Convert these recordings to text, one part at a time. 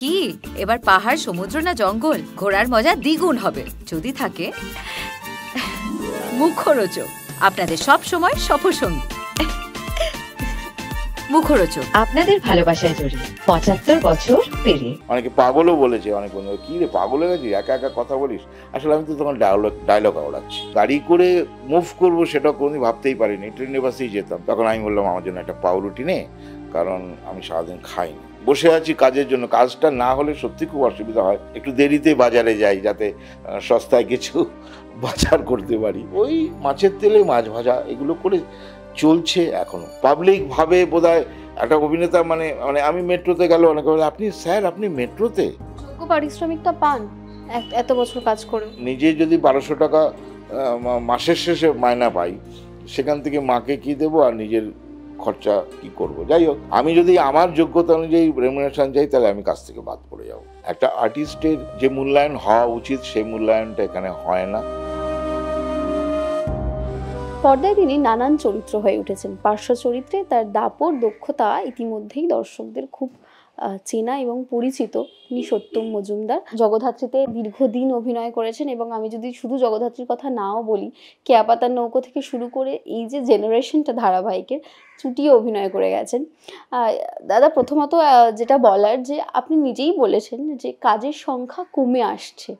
কি এবার পাহাড়, সমুদ্র না জঙ্গল? ঘোরার মজা দ্বিগুণ হবে যদি থাকে মুখরোচক, আপনাদের সব সময় সফরসঙ্গী। মুখরোচক আপনাদের ভালোবাসায় জড়িয়ে ৭৫ বছর পেরিয়ে। অনেকে পাগলও বলেছে, অনেক বন্ধু কি রে পাগল হয়ে গেছিস, একা একা কথা বলিস। আসলে আমি তো তখন ডায়লগ আওড়াচ্ছি। গাড়ি করে মুভ করবো সেটা কোনোদিন ভাবতেই পারিনি। ট্রেনে বাসেই যেতাম। তখন আমি বললাম আমার জন্য একটা পাউরুটি নে, কারণ আমি সারাদিন খাইনি, বসে আছি কাজের জন্য। কাজটা না হলে সত্যি খুব অসুবিধা হয়। একটু দেরিতে বাজারে যাই যাতে সস্তায় কিছু বাজার করতে পারি। ওই মাছের তেলে মাছ ভাজা এগুলো করে চলছে এখনো। পাবলিক ভাবে বোধহয় একটা অভিনেতা মানে মানে আমি মেট্রোতে গেল, অনেকে বলে আপনি স্যার আপনি মেট্রোতে? যোগ্য পারিশ্রমিকটা পান এত বছর কাজ করে। নিজে যদি ১২০০ টাকা মাসের শেষে মায়না পাই, সেখান থেকে মাকে কি দেবো আর নিজের খরচা কি করব। যাই হোক, আমি যদি আমার যোগ্যতা অনুযায়ী রেমুনারেশন চাই তাহলে আমি কাজ থেকে বাদ পড়ে যাব। একটা আর্টিস্টের যে মূল্যায়ন হওয়া উচিত সেই মূল্যায়নটা এখানে হয় না। পর্দায় তিনি নানান চরিত্র হয়ে উঠেছেন। পার্শ্ব চরিত্রে তার দাপট দক্ষতা ইতিমধ্যেই দর্শকদের খুব চেনা এবং পরিচিত। তিনি সত্যম মজুমদার। জগদ্ধাত্রীতে দীর্ঘদিন অভিনয় করেছেন এবং আমি যদি শুধু জগদ্ধাত্রীর কথা নাও বলি, কেয়া পাতার নৌকো থেকে শুরু করে এই যে জেনারেশনটা ধারাবাহিকের চুটিয়ে অভিনয় করে গেছেন। দাদা, প্রথমত যেটা বলার, যে আপনি নিজেই বলেছেন যে কাজের সংখ্যা কমে আসছে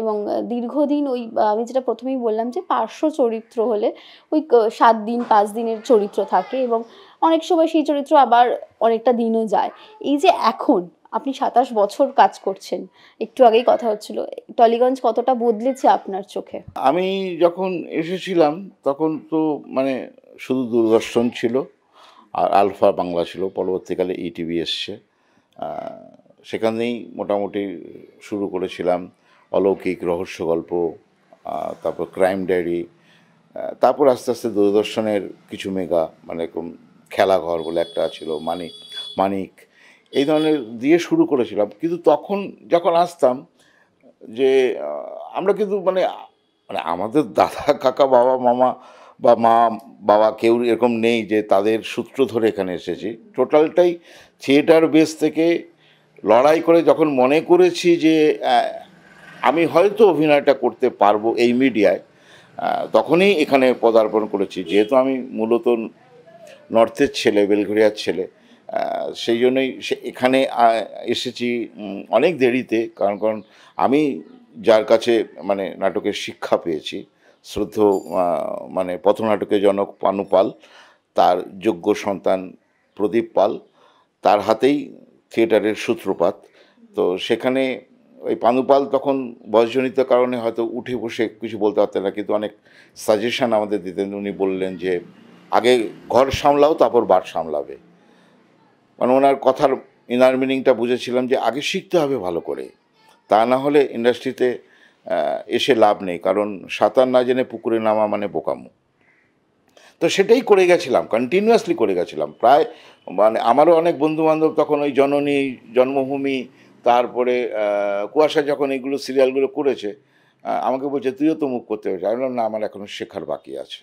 এবং দীর্ঘদিন ওই আমি যেটা প্রথমেই বললাম যে পার্শ্ব চরিত্র হলে ওই ৭ দিন ৫ দিনের চরিত্র থাকে এবং অনেক সময় সেই চরিত্র আবার অনেকটা দিনও যায়। এই যে এখন আপনি ২৭ বছর কাজ করছেন, একটু আগেই কথা হচ্ছিল, টলিগঞ্জ কতটা বদলেছে আপনার চোখে? আমি যখন এসেছিলাম তখন তো মানে শুধু দূরদর্শন ছিল আর আলফা বাংলা ছিল। পরবর্তীকালে ইটিভি এসছে। সেখানেই মোটামুটি শুরু করেছিলাম অলৌকিক, রহস্য গল্প, তারপর ক্রাইম ডায়েরি। তারপর আস্তে আস্তে দূরদর্শনের কিছু মেগা, মানে খেলাঘর বলে একটা ছিল, মানিক, এই ধরনের দিয়ে শুরু করেছিলাম। কিন্তু তখন যখন আসতাম যে আমরা কিন্তু মানে মানে আমাদের দাদা কাকা বাবা মামা বা মা বাবা কেউ এরকম নেই যে তাদের সূত্র ধরে এখানে এসেছি। টোটালটাই থিয়েটার বেস থেকে লড়াই করে যখন মনে করেছি যে আমি হয়তো অভিনয়টা করতে পারবো এই মিডিয়ায়, তখনই এখানে পদার্পণ করেছি। যেহেতু আমি মূলত নর্থের ছেলে, বেলঘরিয়ার ছেলে, সেই জন্যই এখানে এসেছি অনেক দেরিতে। কারণ আমি যার কাছে মানে নাটকের শিক্ষা পেয়েছি, শ্রদ্ধ মানে পথনাটকের জনক পানু পাল, তার যোগ্য সন্তান প্রদীপ পাল, তার হাতেই থিয়েটারের সূত্রপাত। তো সেখানে ওই পানুপাল তখন বয়সজনিত কারণে হয়তো উঠে বসে কিছু বলতে পারতেন না, কিন্তু অনেক সাজেশন আমাদের দিতেন। উনি বললেন যে আগে ঘর সামলাও তারপর বার সামলাবে। মানে ওনার কথার ইনার মিনিংটা বুঝেছিলাম যে আগে শিখতে হবে ভালো করে, তা না হলে ইন্ডাস্ট্রিতে এসে লাভ নেই। কারণ সাঁতার না জেনে পুকুরে নামা মানে বোকামো। তো সেটাই করে গেছিলাম, কন্টিনিউয়াসলি করে গেছিলাম। প্রায় মানে আমারও অনেক বন্ধুবান্ধব তখন ওই জননী, জন্মভূমি, তারপরে কুয়াশা যখন এইগুলো সিরিয়ালগুলো করেছে, আমাকে বলছে তুইও তো মুভ করতে হয়েছে। আমি বললাম না, আমার এখনও শেখার বাকি আছে,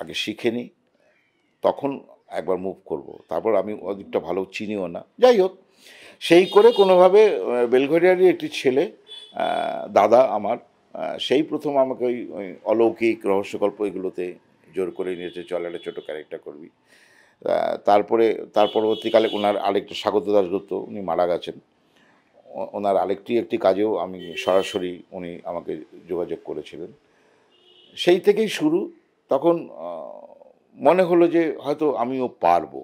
আগে শিখে নিই, তখন একবার মুভ করব। তারপর আমি ওদিকটা ভালো চিনিও না। যাই হোক, সেই করে কোনোভাবে বেলঘরিয়ারই একটি ছেলে, দাদা আমার, সেই প্রথম আমাকে ওই অলৌকিক, রহস্যগল্প এগুলোতে জোর করে নিয়েছে, চল একটা ছোটো ক্যারেক্টার করবি। তার পরবর্তীকালে ওনার আরেকটা স্বাগত দাশগুপ্ত, উনি মারা গেছেন, ওনার একটি কাজেও আমি সরাসরি উনি আমাকে যোগাযোগ করেছিলেন। সেই থেকেই শুরু। তখন মনে হলো যে হয়তো আমিও পারবো।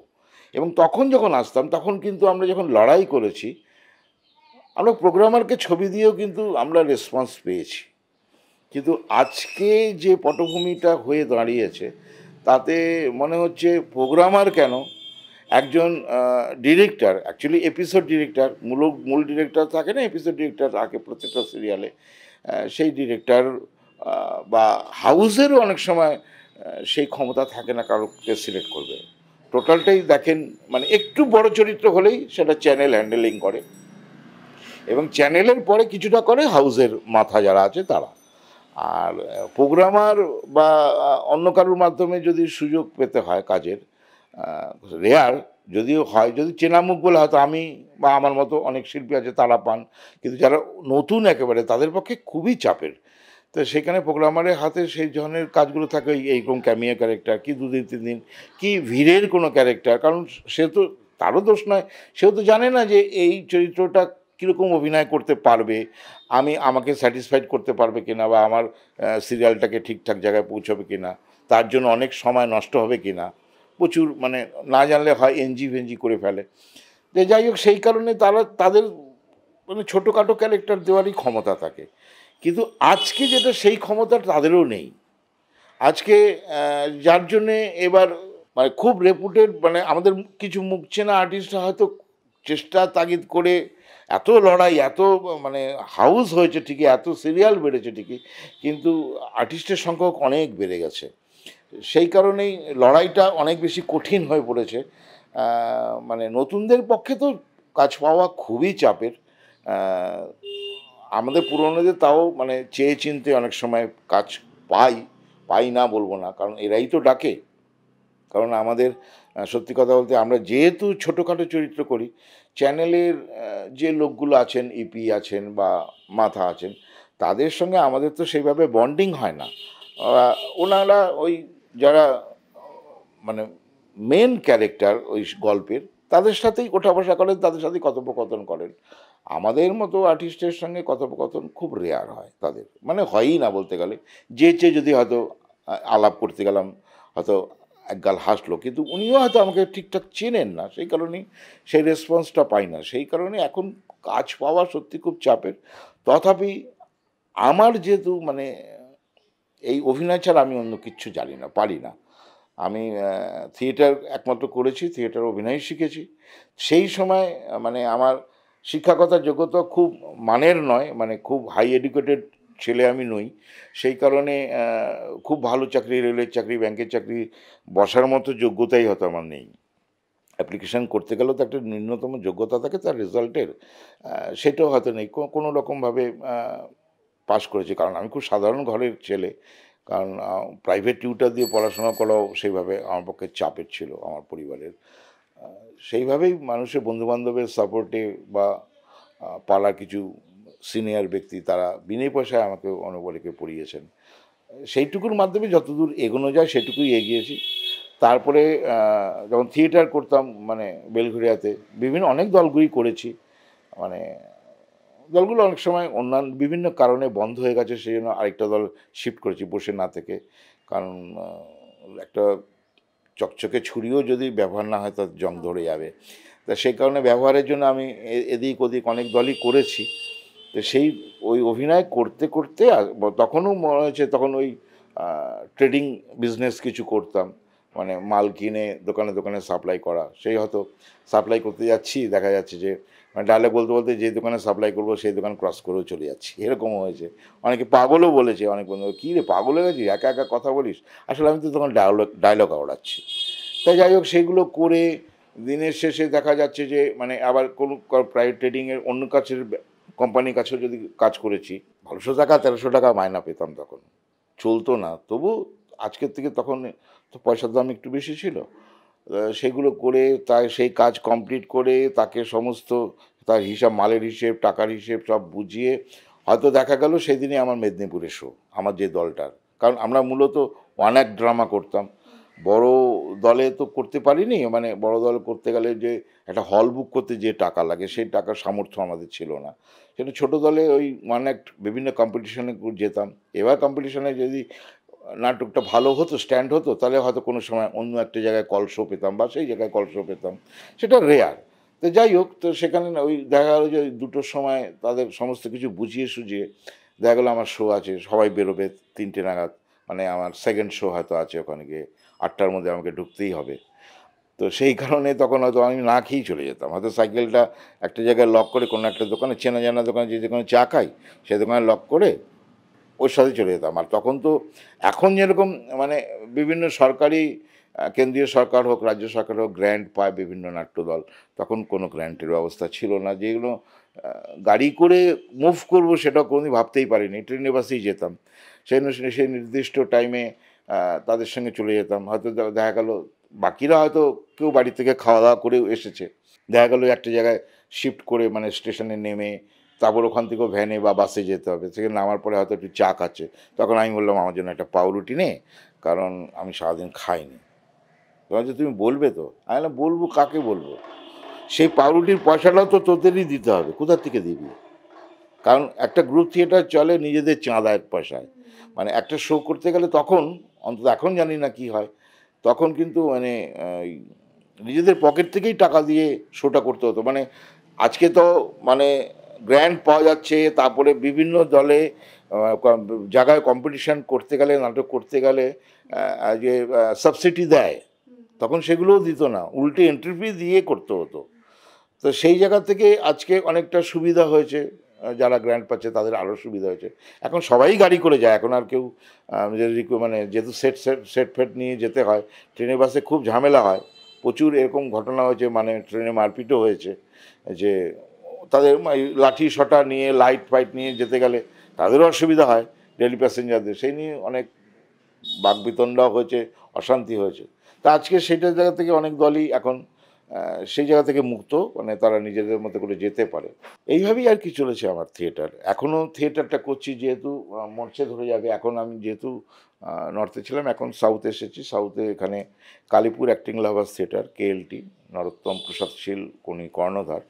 এবং তখন যখন আসতাম তখন কিন্তু আমরা যখন লড়াই করেছি, আমরা প্রোগ্রামারকে ছবি দিয়েও কিন্তু আমরা রেসপন্স পেয়েছি। কিন্তু আজকে যে পটভূমিটা হয়ে দাঁড়িয়েছে তাতে মনে হচ্ছে প্রোগ্রামার কেন, একজন ডিরেক্টর, অ্যাকচুয়ালি এপিসোড ডিরেক্টর, মূল ডিরেক্টর থাকে না, এপিসোড ডিরেক্টর থাকে প্রত্যেকটা সিরিয়ালে, সেই ডিরেক্টর বা হাউসেরও অনেক সময় সেই ক্ষমতা থাকে না কারোকে সিলেক্ট করবে। টোটালটাই দেখেন, মানে একটু বড় চরিত্র হলেই সেটা চ্যানেল হ্যান্ডেলিং করে এবং চ্যানেলের পরে কিছুটা করে হাউসের মাথা যারা আছে তারা। আর প্রোগ্রামার বা অন্য কারোর মাধ্যমে যদি সুযোগ পেতে হয় কাজের, রেয়ার, যদিও হয়, যদি চেনা মুখ বলে হয়তো আমি বা আমার মতো অনেক শিল্পী আছে তারা পান, কিন্তু যারা নতুন একেবারে তাদের পক্ষে খুবই চাপের। তো সেখানে প্রোগ্রামারের হাতে সেই ধরনের কাজগুলো থাকে, এইরকম ক্যামিও ক্যারেক্টার কি 2 দিন 3 দিন কি ভিড়ের কোনো ক্যারেক্টার, কারণ সে তো, তারও দোষ নয়, সেও তো জানে না যে এই চরিত্রটা কীরকম অভিনয় করতে পারবে, আমাকে স্যাটিসফাইড করতে পারবে কিনা, বা আমার সিরিয়ালটাকে ঠিকঠাক জায়গায় পৌঁছবে কিনা, তার জন্য অনেক সময় নষ্ট হবে কিনা, প্রচুর মানে না জানলে হয় এনজি ভেঞ্জি করে ফেলে। যে যাই হোক, সেই কারণে তাদের মানে ছোটোখাটো ক্যারেক্টার দেওয়ারই ক্ষমতা থাকে, কিন্তু আজকে যেটা সেই ক্ষমতা তাদেরও নেই। আজকে যার জন্যে এবার মানে খুব রেপুটেড, মানে আমাদের কিছু মুখ চেনা আর্টিস্টরা হয়তো চেষ্টা তাগিদ করে এত লড়াই, এত মানে হাউস হয়েছে ঠিকই, এত সিরিয়াল বেড়েছে ঠিকই, কিন্তু আর্টিস্টের সংখ্যক অনেক বেড়ে গেছে। সেই কারণেই লড়াইটা অনেক বেশি কঠিন হয়ে পড়েছে। মানে নতুনদের পক্ষে তো কাজ পাওয়া খুবই চাপের। আমাদের পুরনোদের তাও মানে চেয়ে চিনতে অনেক সময় কাজ পাই না বলবো না, কারণ এরাই তো ডাকে। কারণ আমাদের সত্যি কথা বলতে আমরা যেহেতু ছোটোখাটো চরিত্র করি, চ্যানেলের যে লোকগুলো আছেন, ইপি আছেন বা মাথা আছেন, তাদের সঙ্গে আমাদের তো সেইভাবে বন্ডিং হয় না। ওনারা ওই যারা মানে মেন ক্যারেক্টার ওই গল্পের, তাদের সাথেই ওঠা বসা করেন, তাদের সাথেই কথোপকথন করেন। আমাদের মতো আর্টিস্টের সঙ্গে কথোপকথন খুব রেয়ার হয় তাদের, মানে হয়ই না বলতে গেলে। চেয়ে যদি হয়তো আলাপ করতে গেলাম, হয়তো একগাল হাসলো, কিন্তু উনিও হয়তো আমাকে ঠিকঠাক চেনেন না, সেই কারণেই সেই রেসপন্সটা পাই না। সেই কারণে এখন কাজ পাওয়া সত্যি খুব চাপের। তথাপি আমার যেহেতু মানে এই অভিনয় ছাড়া আমি অন্য কিচ্ছু জানি না, পারি না। আমি থিয়েটার একমাত্র করেছি, থিয়েটার অভিনয় শিখেছি। সেই সময় মানে আমার শিক্ষাগত যোগ্যতা খুব মানের নয়, মানে খুব হাই এডুকেটেড ছেলে আমি নই। সেই কারণে খুব ভালো চাকরি, রেলের চাকরি, ব্যাংকের চাকরি বসার মতো যোগ্যতাই হয়তো আমার নেই। অ্যাপ্লিকেশান করতে গেলেও তো একটা ন্যূনতম যোগ্যতা থাকে তার রেজাল্টের, সেটাও হয়তো নেই। কোনো রকমভাবে পাস করেছি, কারণ আমি খুব সাধারণ ঘরের ছেলে। কারণ প্রাইভেট টিউটার দিয়ে পড়াশোনা করাও সেইভাবে আমার পক্ষে চাপের ছিল আমার পরিবারের। সেইভাবেই মানুষের বন্ধুবান্ধবের সাপোর্টে বা পাড়ার কিছু সিনিয়র ব্যক্তি তারা বিনা পয়সায় আমাকে অনবরতে পড়িয়েছেন। সেইটুকুর মাধ্যমে যতদূর এগোনো যায় সেটুকুই এগিয়েছি। তারপরে যখন থিয়েটার করতাম মানে বেলঘরিয়াতে অনেক দলগুলি করেছি। মানে দলগুলো অনেক সময় অন্যান্য বিভিন্ন কারণে বন্ধ হয়ে গেছে, সেই জন্য আরেকটা দল শিফট করেছি বসে না থেকে। কারণ একটা চকচকে ছুরিও যদি ব্যবহার না হয় তার জং ধরে যাবে। তা সেই কারণে ব্যবহারের জন্য আমি এদিক ওদিক অনেক দলই করেছি। তো ওই অভিনয় করতে করতে তখনও মনে হয়েছে, তখন ওই ট্রেডিং বিজনেস কিছু করতাম, মানে মাল কিনে দোকানে দোকানে সাপ্লাই করা। সেই হয়তো সাপ্লাই করতে যাচ্ছি, দেখা যাচ্ছে যে মানে ডায়লগ বলতে বলতে যে দোকানে সাপ্লাই করবো সেই দোকান ক্রস করেও চলে যাচ্ছি, এরকমও হয়েছে। অনেকে পাগলও বলেছে, অনেক বন্ধু, কী রে পাগল হয়ে গেছিস, একা একা কথা বলিস। আসলে আমি তো তখন ডায়লগ আওড়াচ্ছি। তাই যাই হোক, সেইগুলো করে দিনের শেষে দেখা যাচ্ছে যে মানে আবার কোনো প্রাইভেট ট্রেডিংয়ের অন্য কাছের কোম্পানির কাছেও যদি কাজ করেছি, 1200 টাকা 1300 টাকা মায়না পেতাম, তখন চলতো না। তবু আজকের থেকে তখন তো পয়সার দাম একটু বেশি ছিল। সেগুলো করে সেই কাজ কমপ্লিট করে তাকে সমস্ত তার হিসাব, মালের হিসেব, টাকার হিসেব সব বুঝিয়ে হয়তো দেখা গেল সেদিনই আমার মেদিনীপুরে শো, আমার যে দলটার। কারণ আমরা মূলত ওয়ান অ্যাক্ট ড্রামা করতাম। বড় দলে তো করতে পারিনি, মানে বড় দল করতে গেলে যে একটা হল বুক করতে যে টাকা লাগে সেই টাকার সামর্থ্য আমাদের ছিল না। সেটা ছোটো দলে ওই ওয়ান অ্যাক্ট বিভিন্ন কম্পিটিশনে যেতাম। এবার কম্পিটিশনে যদি নাটকটা ভালো হতো, স্ট্যান্ড হতো, তাহলে হয়তো কোনো সময় অন্য একটা জায়গায় কল শো পেতাম বা সেই জায়গায় কল শো পেতাম, সেটা রেয়ার। তো যাই হোক, তো সেখানে ওই দেখা গেলো যে 2টোর সময় তাদের সমস্ত কিছু বুঝিয়ে সুঝিয়ে দেখা গেলো আমার শো আছে, সবাই বেরোবে 3টে নাগাদ, মানে আমার সেকেন্ড শো হয়তো আছে, ওখানে গিয়ে 8টার মধ্যে আমাকে ঢুকতেই হবে। তো সেই কারণে তখন হয়তো আমি না খেয়েই চলে যেতাম, হয়তো সাইকেলটা একটা জায়গায় লক করে কোনো একটা দোকানে, চেনা জানা দোকানে, যে দোকানে চা খাই সেই দোকানে লক করে ওর সাথে চলে যেতাম। আর তখন তো এখন যেরকম মানে বিভিন্ন সরকারি, কেন্দ্রীয় সরকার হোক, রাজ্য সরকার হোক, গ্র্যান্ট পায় বিভিন্ন নাট্যদল, তখন কোনো গ্র্যান্টের ব্যবস্থা ছিল না। যেগুলো গাড়ি করে মুভ করবো সেটাও কোনোদিন ভাবতেই পারিনি, ট্রেনে বাসেই যেতাম। সেই নির্দিষ্ট টাইমে তাদের সঙ্গে চলে যেতাম। হয়তো দেখা গেল বাকিরা হয়তো কেউ বাড়ি থেকে খাওয়া দাওয়া করেও এসেছে, দেখা গেলো একটা জায়গায় শিফট করে মানে স্টেশনে নেমে তারপর ওখান থেকেও ভ্যানে বা বাসে যেতে হবে, সেখানে নামার পরে হয়তো একটু চা খাচ্ছে, তখন আমি বললাম আমার জন্য একটা পাউরুটি নে, কারণ আমি সারাদিন খাইনি। তোমার যে তুমি বলবে তো, আমি বললাম বলবো, কাকে বলবো? সেই পাউরুটির পয়সাটাও তো তোদেরই দিতে হবে, কোথার থেকে দিবি? কারণ একটা গ্রুপ থিয়েটার চলে নিজেদের চাঁদায়ের পয়সায়, মানে একটা শো করতে গেলে তখন, অন্তত এখন জানি না কি হয়, তখন কিন্তু মানে নিজেদের পকেট থেকেই টাকা দিয়ে শোটা করতে হতো। মানে আজকে তো মানে গ্র্যান্ড পাওয়া যাচ্ছে, তারপরে বিভিন্ন দলে জায়গায় কম্পিটিশান করতে গেলে, নাটক করতে গেলে যে সাবসিডি দেয়, তখন সেগুলোও দিত না, উল্টে এন্ট্রি ফি দিয়ে করতে হতো। তো সেই জায়গা থেকে আজকে অনেকটা সুবিধা হয়েছে, যারা গ্র্যান্ড পাচ্ছে তাদের আরও সুবিধা হয়েছে। এখন সবাই গাড়ি করে যায়, এখন আর কেউ মানে যেহেতু সেট ফেট নিয়ে যেতে হয়, ট্রেনে বাসে খুব ঝামেলা হয়, প্রচুর এরকম ঘটনা হয়েছে, মানে ট্রেনে মারপিটও হয়েছে, যে তাদের লাঠি শটা নিয়ে লাইট ফাইট নিয়ে যেতে গেলে তাদেরও অসুবিধা হয় ডেলি প্যাসেঞ্জারদের, সেই নিয়ে অনেক বাকবিতণ্ডাও হয়েছে, অশান্তি হয়েছে। তা আজকে সেটার জায়গা থেকে অনেক দলই এখন সেই জায়গা থেকে মুক্ত, মানে তারা নিজেদের মতো করে যেতে পারে। এইভাবেই আর কি চলেছে আমার থিয়েটার। এখনও থিয়েটারটা করছি, যেহেতু মঞ্চে ধরে যাবে। এখন আমি যেহেতু নর্থে ছিলাম, এখন সাউথে এসেছি। সাউথে এখানে Kalipur acting lovers theatre, KLT, নরোত্তম প্রসাদ শীল উনি কর্ণধার,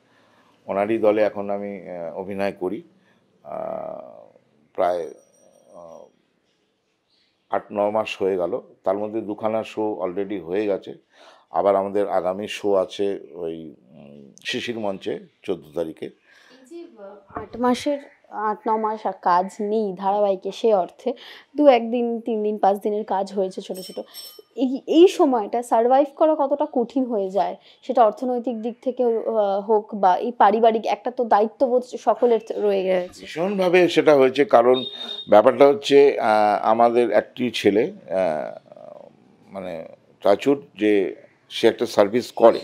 ওনারই দলে এখন আমি অভিনয় করি। প্রায় 8-9 মাস হয়ে গেল। তার মধ্যে 2খানা শো অলরেডি হয়ে গেছে। আবার আমাদের আগামী শো আছে ওই শিশির মঞ্চে 14 তারিখে। 8-9 মাস কাজ নেই ধারাবাহিকে, সে অর্থে 2-1 দিন 3 দিন 5 দিনের কাজ হয়েছে ছোট ছোট। এই সময়টা সারভাইভ করা কতটা কঠিন হয়ে যায়, সেটা অর্থনৈতিক দিক থেকে হোক বা এই পারিবারিক একটা তো দায়িত্ববোধ সকলের রয়ে গেছে। ভীষণভাবে সেটা হয়েছে, কারণ ব্যাপারটা হচ্ছে আমাদের একটি ছেলে মানে টাচুট, যে সে একটা সার্ভিস করে,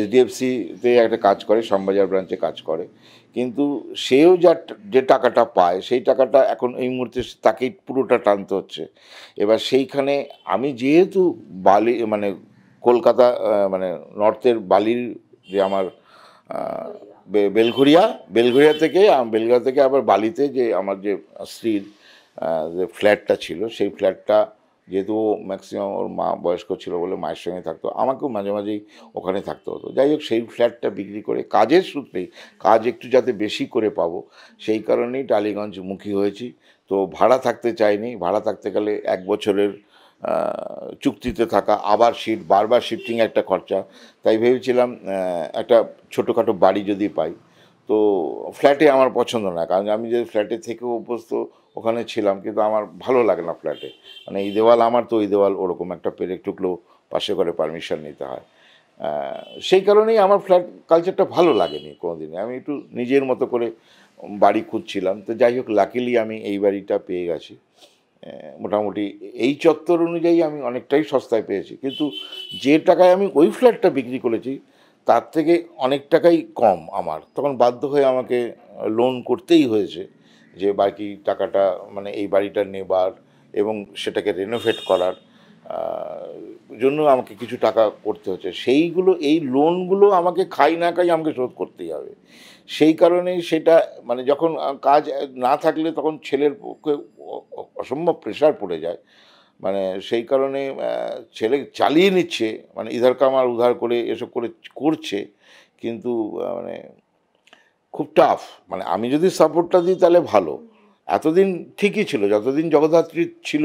HDFC-তে একটা কাজ করে, শ্যামবাজার ব্রাঞ্চে কাজ করে, কিন্তু সেও যে টাকাটা পায় সেই টাকাটা এখন এই মুহূর্তে তাকেই পুরোটা টানতে হচ্ছে। এবার সেইখানে আমি যেহেতু বালি মানে কলকাতা মানে নর্থের বালির যে আমার বেলঘরিয়া থেকে আবার বালিতে যে আমার যে স্ত্রীর যে ফ্ল্যাটটা ছিল, সেই ফ্ল্যাটটা যেহেতু ম্যাক্সিমাম ওর মা বয়স্ক ছিল বলে মায়ের সঙ্গে থাকতো, আমাকেও মাঝে মাঝেই ওখানে থাকতে হতো। যাই হোক, সেই ফ্ল্যাটটা বিক্রি করে কাজের সূত্রেই, কাজ একটু যাতে বেশি করে পাবো সেই কারণেই টালিগঞ্জ মুখী হয়েছি। তো ভাড়া থাকতে চাইনি, ভাড়া থাকতে গেলে 1 বছরের চুক্তিতে থাকা, আবার বারবার শিফটিং একটা খরচা, তাই ভেবেছিলাম একটা ছোটোখাটো বাড়ি যদি পাই। তো ফ্ল্যাটে আমার পছন্দ না, কারণ আমি যে ফ্ল্যাটে থেকেও অভ্যস্ত, ওখানে ছিলাম, কিন্তু আমার ভালো লাগে না ফ্ল্যাটে, মানে এই দেওয়াল আমার, তো ওই দেওয়াল ওরকম, একটা পেরেক টুকলেও পাশে করে পারমিশন নিতে হয়। সেই কারণেই আমার ফ্ল্যাট কালচারটা ভালো লাগেনি কোনোদিনই। আমি একটু নিজের মতো করে বাড়ি খুঁজছিলাম। তো যাই হোক, লাকিলি আমি এই বাড়িটা পেয়ে গেছি। মোটামুটি এই চত্বর অনুযায়ী আমি অনেকটাই সস্তায় পেয়েছি, কিন্তু যে টাকায় আমি ওই ফ্ল্যাটটা বিক্রি করেছি তার থেকে অনেক টাকাই কম আমার। তখন বাধ্য হয়ে আমাকে লোন করতেই হয়েছে, যে বাকি টাকাটা মানে এই বাড়িটা নেবার এবং সেটাকে রেনোভেট করার জন্য আমাকে কিছু টাকা করতে হচ্ছে। সেইগুলো, এই লোনগুলো আমাকে খাই না খাই আমাকে শোধ করতেই হবে। সেই কারণেই সেটা মানে যখন কাজ না থাকলে তখন ছেলের পক্ষে অসম্ভব প্রেশার পড়ে যায়। মানে সেই কারণে ছেলে চালিয়ে নিচ্ছে, মানে ইধার কামার উধার করে এসব করছে, কিন্তু মানে খুব টাফ। মানে আমি যদি সাপোর্টটা দিই তাহলে ভালো। এতদিন ঠিকই ছিল, যতদিন জগদ্ধাত্রী ছিল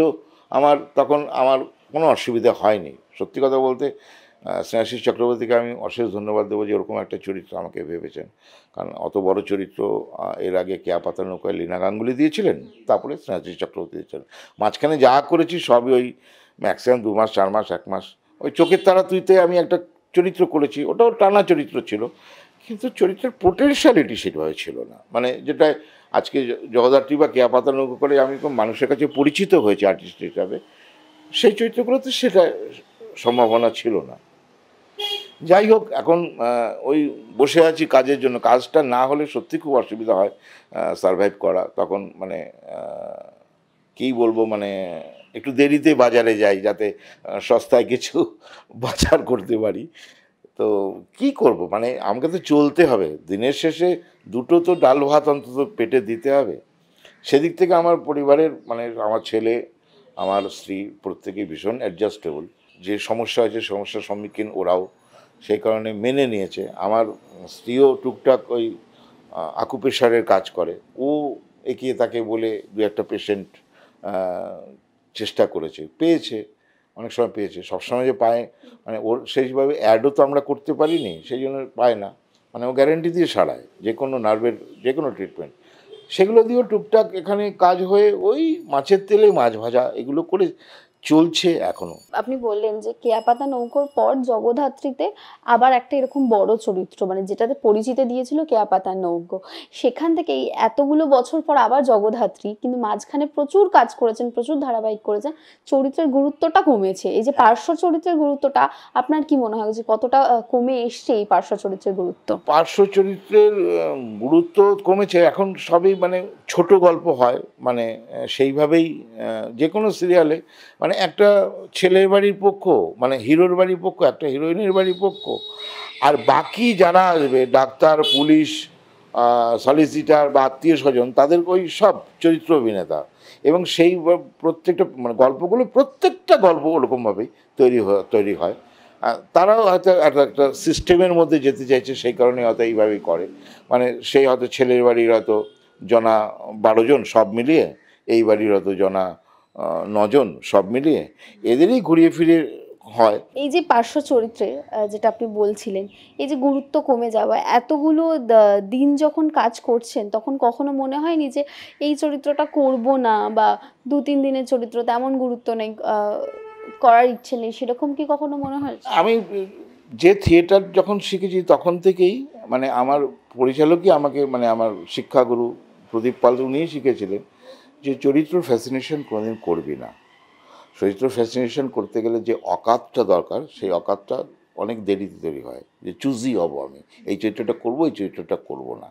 আমার, তখন আমার কোনো অসুবিধা হয়নি। সত্যি কথা বলতে স্নেহাশিস চক্রবর্তীকে আমি অশেষ ধন্যবাদ দেবো যে ওরকম একটা চরিত্র আমাকে ভেবেছেন, কারণ অত বড় চরিত্র এর আগে কেয়া পাতা নৌকায় লীনা গাঙ্গুলি দিয়েছিলেন, তারপরে স্নেহাশিস চক্রবর্তী দিয়েছিলেন। মাঝখানে যা করেছি সবই ওই ম্যাক্সিমাম 2 মাস 4 মাস 1 মাস ওই চোখের তারা তুইতে আমি একটা চরিত্র করেছি, ওটাও টানা চরিত্র ছিল, কিন্তু চরিত্রের পোটেনশিয়ালিটি সেভাবে ছিল না। মানে যেটা আজকে জগদ্ধাত্রী বা কেয়া পাতা নৌকা করে আমি মানুষের কাছে পরিচিত হয়েছি আর্টিস্ট হিসাবে, সেই চরিত্রগুলোতে সেটা সম্ভাবনা ছিল না। যাই হোক, এখন ওই বসে আছি কাজের জন্য। কাজটা না হলে সত্যি খুব অসুবিধা হয় সারভাইভ করা। তখন মানে কী বলবো, মানে একটু দেরিতে বাজারে যাই যাতে সস্তায় কিছু বাজার করতে পারি। তো কি করব, মানে আমাকে তো চলতে হবে, দিনের শেষে দুটো তো ডাল ভাত অন্তত পেটে দিতে হবে। সেদিক থেকে আমার পরিবারের, মানে আমার ছেলে, আমার স্ত্রী প্রত্যেকেই ভীষণ অ্যাডজাস্টেবল। যে সমস্যা হয়েছে সমস্যার সম্মুখীন ওরাও সেই কারণে মেনে নিয়েছে। আমার স্ত্রীও টুকটাক ওই আকুপ্রেশারের কাজ করে, ও এগিয়ে তাকে বলে দু একটা পেশেন্ট চেষ্টা করেছে, পেয়েছে, অনেক সময় পেয়েছে, সবসময় যে পায় মানে ওর সেইভাবে অ্যাডও তো আমরা করতে পারিনি, সেই জন্য পায় না। মানে ও গ্যারেন্টি দিয়ে সারায় যে কোনো নার্ভের যে কোনো ট্রিটমেন্ট, সেগুলো দিয়েও টুকটাক এখানে কাজ হয়ে ওই মাছের তেলে মাছ ভাজা এগুলো করে চলছে এখনো। আপনি বললেন যে কেয়াপাতা নৌকোর পর জগদ্ধাত্রীতে আবার একটা এরকম বড় চরিত্র, মানে যেটাতে পরিচিতি দিয়েছিল কেয়াপাতা নৌকো, সেখান থেকে এই এতগুলো বছর পর আবার জগদ্ধাত্রী, কিন্তু মাঝখানে প্রচুর কাজ করেছেন, প্রচুর ধারাবাহিক করেছেন, চরিত্রের গুরুত্বটা কমেছে। এই যে পার্শ্ব চরিত্রের গুরুত্বটা আপনার কি মনে হয় যে কতটা কমে এসছে এই পার্শ্ব চরিত্রের গুরুত্ব? পার্শ্ব চরিত্রের গুরুত্ব কমেছে, এখন সবই মানে ছোট গল্প হয়, মানে সেইভাবেই যে কোনো সিরিয়ালে মানে একটা ছেলের বাড়ির পক্ষ, মানে হিরোর বাড়ির পক্ষ, একটা হিরোইনের বাড়ির পক্ষ, আর বাকি যারা আসবে ডাক্তার, পুলিশ, সলিসিটার বা আত্মীয় স্বজন, তাদের ওই সব চরিত্র অভিনেতা। এবং সেই প্রত্যেকটা মানে গল্পগুলো, প্রত্যেকটা গল্প ওরকমভাবেই তৈরি হয়। তারাও হয়তো একটা সিস্টেমের মধ্যে যেতে চাইছে, সেই কারণে হয়তো এইভাবেই করে। মানে সেই হয়তো ছেলের বাড়ির হয়তো জনা 12 জন সব মিলিয়ে, এই বাড়ির হয়তো জনা 9 জন সব মিলিয়ে, এদেরই ঘুরিয়ে ফিরিয়ে হয়। এই যে পার্শ্ব চরিত্রে যেটা আপনি বলছিলেন, এই যে গুরুত্ব কমে যাওয়া, এতগুলো দিন যখন কাজ করছেন তখন কখনো মনে হয়নি যে এই চরিত্রটা করব না, বা 2-3 দিনের চরিত্র তেমন গুরুত্ব নেই, করার ইচ্ছে নেই, সেরকম কি কখনো মনে হয়? আমি যে থিয়েটার যখন শিখেছি তখন থেকেই, মানে আমার পরিচালকই আমাকে, মানে আমার শিক্ষাগুরু প্রদীপ পাল, উনিই শিখেছিলেন যে চরিত্র ফ্যাসিনেশন কোনোদিন করবি না। চরিত্র ফ্যাসিনেশন করতে গেলে যে অকাতটা দরকার, সেই অকাতটা অনেক দেরিতে তৈরি হয়, যে চুজি হব আমি, এই চরিত্রটা করবো, এই চরিত্রটা করবো না।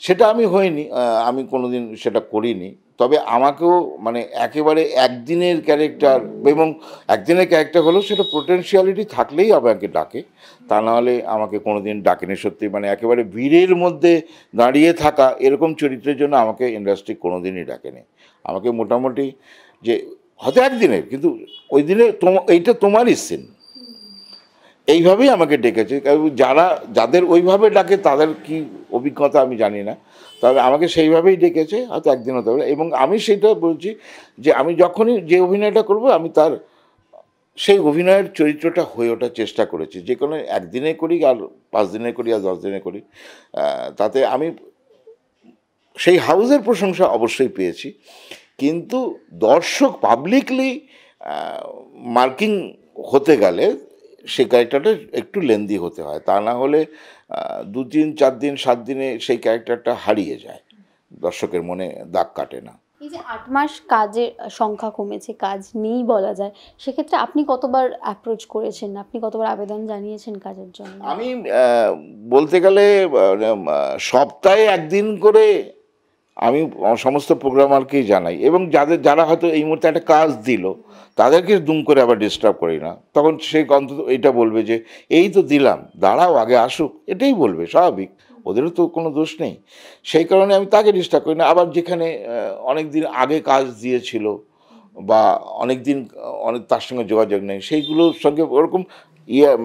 সেটা আমি হয়নি, আমি কোনো দিন সেটা করিনি। তবে আমাকেও মানে একেবারে একদিনের ক্যারেক্টার, এবং একদিনের ক্যারেক্টার হলেও সেটা পোটেনশিয়ালিটি থাকলেই আমাকে ডাকে, তা নাহলে আমাকে কোনো দিন ডাকেনি। সত্যি মানে একেবারে ভিড়ের মধ্যে দাঁড়িয়ে থাকা এরকম চরিত্রের জন্য আমাকে ইন্ডাস্ট্রি কোনো দিনই ডাকেনি। আমাকে মোটামুটি যে হয়তো একদিনের, কিন্তু ওই দিনে এইটা তোমারই সিন, এইভাবেই আমাকে ডেকেছে। যাদের ওইভাবে ডাকে তাদের কি অভিজ্ঞতা আমি জানি না, তবে আমাকে সেইভাবেই ডেকেছে, হয়তো একদিন হতে পারে। এবং আমি সেটা বলছি যে আমি যখনই যে অভিনয়টা করব, আমি তার সেই অভিনয়ের চরিত্রটা হয়ে ওঠার চেষ্টা করেছি, যে কোনো একদিনে করি আর 5 দিনে করি আর 10 দিনে করি, তাতে আমি সেই হাউসের প্রশংসা অবশ্যই পেয়েছি। কিন্তু দর্শক পাবলিকলি মার্কিং হতে গেলে সেই ক্যারেক্টারটা একটু লেন্দি হতে হয়, তা না হলে 2 দিন 4 দিন 7 দিনে সেই ক্যারেক্টারটা হারিয়ে যায়, দর্শকের মনে দাগ কাটে না। এই যে 8 মাস কাজের সংখ্যা কমেছে, কাজ নেই বলা যায়, সেক্ষেত্রে আপনি কতবার অ্যাপ্রোচ করেছেন, আপনি কতবার আবেদন জানিয়েছেন কাজের জন্য? আমি বলতে গেলে সপ্তাহে একদিন করে আমি সমস্ত প্রোগ্রামারকেই জানাই, এবং যারা হয়তো এই মুহূর্তে একটা কাজ দিল তাদেরকে দুম করে আবার ডিস্টার্ব করি না। তখন সে অন্তত এটা বলবে যে এই তো দিলাম, দাঁড়াও আগে আসুক, এটাই বলবে, স্বাভাবিক, ওদেরও তো কোনো দোষ নেই। সেই কারণে আমি তাকে ডিস্টার্ব করি না। আবার যেখানে অনেক দিন আগে কাজ দিয়েছিল বা অনেক দিন অনেক তার সঙ্গে যোগাযোগ নেই, সেইগুলোর সঙ্গে ওরকম